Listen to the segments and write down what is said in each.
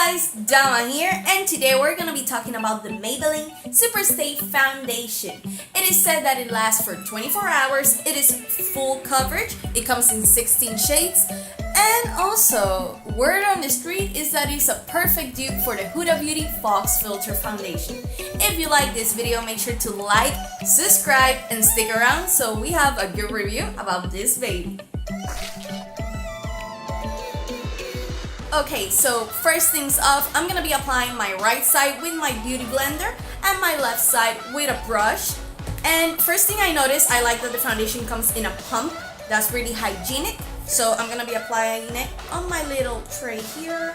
guys, Dama here, and today we're gonna be talking about the Maybelline Super Stay Foundation. It is said that it lasts for 24 hours, it is full coverage, it comes in 16 shades, and also, word on the street is that it's a perfect dupe for the Huda Beauty Fox Filter Foundation. If you like this video, make sure to like, subscribe, and stick around so we have a good review about this baby. Okay, so first things off, I'm gonna be applying my right side with my beauty blender and my left side with a brush. And first thing I noticed, I like that the foundation comes in a pump. That's really hygienic. So I'm gonna be applying it on my little tray here.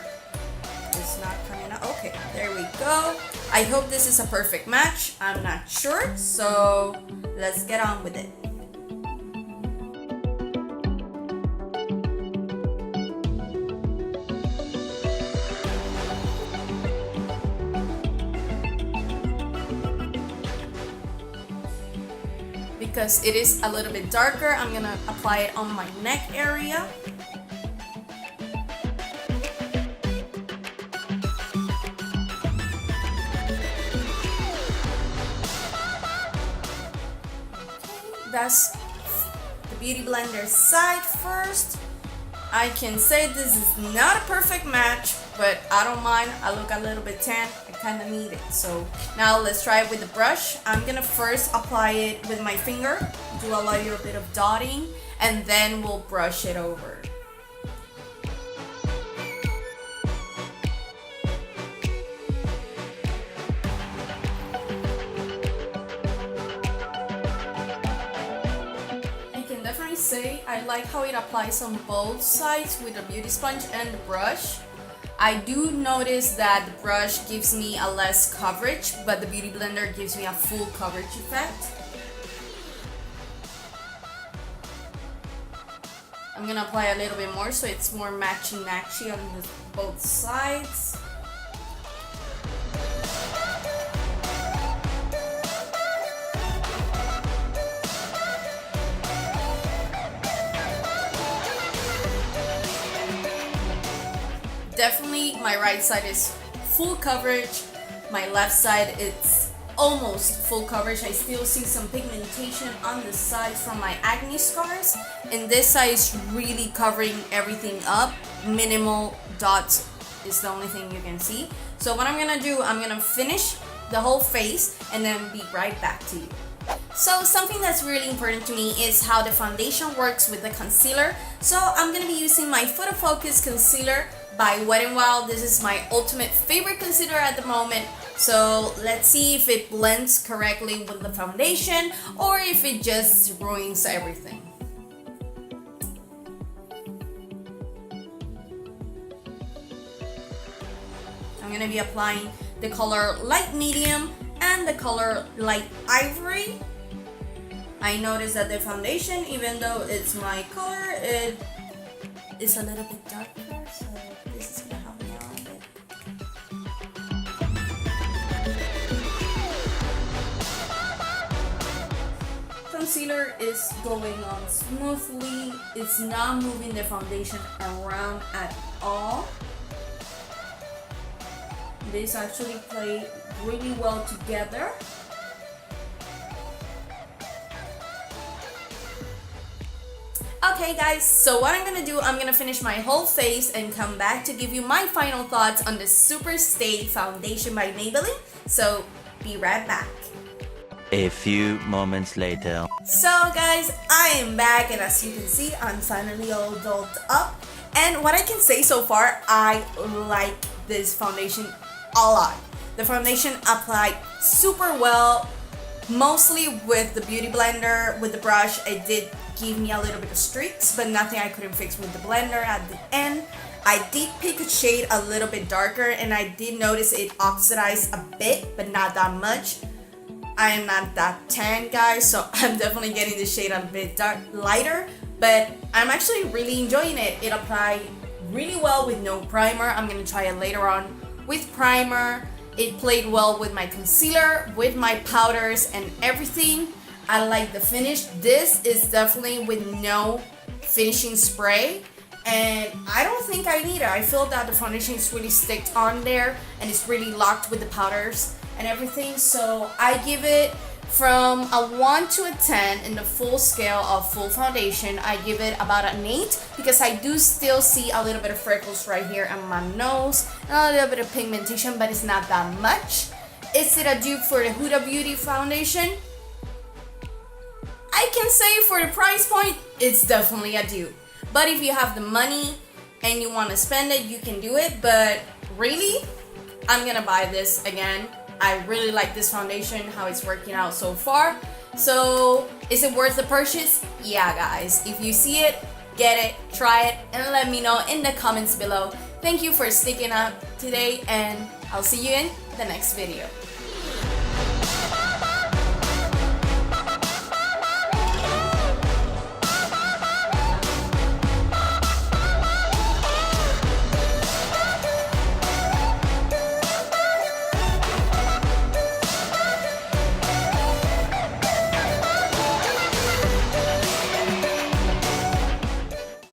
It's not coming out. Okay, there we go. I hope this is a perfect match. I'm not sure, so let's get on with it. Because it is a little bit darker, I'm gonna apply it on my neck area. That's the beauty blender side first. I can say this is not a perfect match, but I don't mind. I look a little bit tan. I kind of need it. So now let's try it with the brush. I'm gonna first apply it with my finger, do a little bit of dotting, and then we'll brush it over. Say I like how it applies on both sides with the beauty sponge and the brush. I do notice that the brush gives me a less coverage, but the beauty blender gives me a full coverage effect. I'm gonna apply a little bit more so it's more matchy on both sides. Definitely my right side is full coverage, my left side it's almost full coverage. I still see some pigmentation on the sides from my acne scars, and this side is really covering everything up. Minimal dots is the only thing you can see. So what I'm gonna do, I'm gonna finish the whole face and then be right back to you. So something that's really important to me is how the foundation works with the concealer. So I'm gonna be using my Photo Focus concealer by Wet n Wild. This is my ultimate favorite concealer at the moment. So let's see if it blends correctly with the foundation or if it just ruins everything. I'm gonna be applying the color Light Medium and the color Light Ivory. I noticed that the foundation, even though it's my color, it is a little bit darker, so this is gonna help me out a bit. Concealer is going on smoothly. It's not moving the foundation around at all. These actually play really well together. Okay guys, so what I'm gonna do, I'm gonna finish my whole face and come back to give you my final thoughts on the Super Stay Foundation by Maybelline. So be right back. A few moments later. So guys, I am back, and as you can see, I'm finally all dolled up. And what I can say so far, I like this foundation a lot. The foundation applied super well, mostly with the beauty blender. With the brush, it did give me a little bit of streaks, but nothing I couldn't fix with the blender at the end. I did pick a shade a little bit darker, and I did notice it oxidized a bit, but not that much. I am not that tan, guys, so I'm definitely getting the shade a bit lighter, but I'm actually really enjoying it. It applied really well with no primer. I'm gonna try it later on with primer. It played well with my concealer, with my powders and everything. I like the finish. This is definitely with no finishing spray, and I don't think I need it. I feel that the foundation is really sticked on there and it's really locked with the powders and everything. So I give it from a 1 to a 10 in the full scale of full foundation. I give it about an 8 because I do still see a little bit of freckles right here on my nose and a little bit of pigmentation, but it's not that much. Is it a dupe for the Huda Beauty foundation? I can say for the price point, it's definitely a dupe. But if you have the money and you want to spend it, you can do it. But really, I'm gonna buy this again. I really like this foundation, how it's working out so far. So, is it worth the purchase? Yeah, guys. If you see it, get it, try it, and let me know in the comments below. Thank you for sticking up today, and I'll see you in the next video.